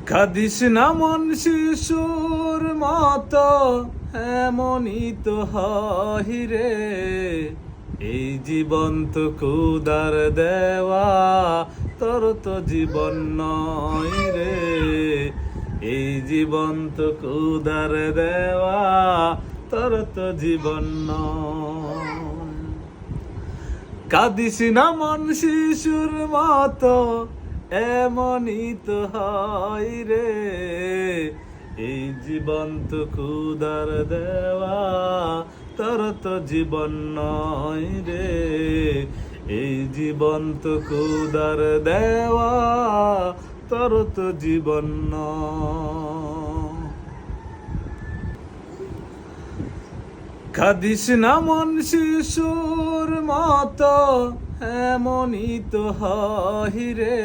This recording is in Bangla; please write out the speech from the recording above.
কাঁদিস না মন শিশুর মতো, এমনই তো হয় রে। এই জীবন তো খুদার দেওয়া, তোর তো জীবন নয় রে। এই জীবন তো খুদার দেওয়া, তোর তো জীবন নয়। কাঁদিস না মন শিশুর মতো, এমনই তো হয় রে। এই জীবন তো খুদার দেওয়া, তোর তো জীবন নয় রে। এই জীবন তো খুদার দেওয়া, তোর তো জীবন নয়। কাঁদিস না মন শিশুর মতো, এমনই তো হয় রে।